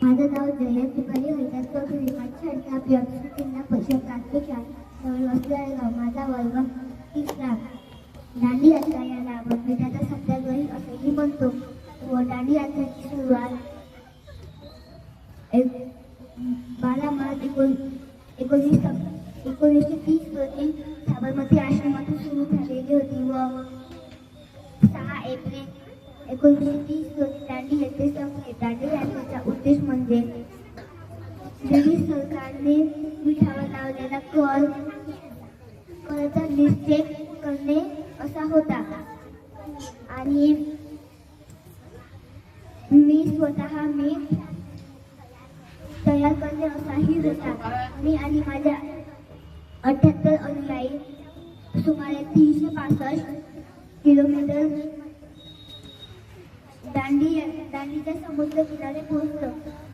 माझं नाव जयंत तुकारी हरिदास चौधरी. माझ्या शाळेत आपली जिल्हा परिषद प्राथमिक शाळा जवळ वसलेलं माझा वर्ग 3रा. दांडी यात्रा याला आपण विद्याचा सत्याग्रही असेही म्हणतो व दांडी यात्रेची सुरुवात 12 मार्च 1930 रोजी साबरमती आश्रमातून सुरू झालेली होती व 6 एप्रिल 1930 रोजी दांडी येथे संपली. दांडी यात्रेचा उद्देश म्हणजे ब्रिटिश सरकारने मिठावर लावलेला कराचा निषेध करणे असा होता आणि मी तयार करणे असाही होता. मी आणि माझ्या 78 अनुयायी सुमारे 365 किलोमीटर दांडीच्या समुद्र किनारे पोहोचलो.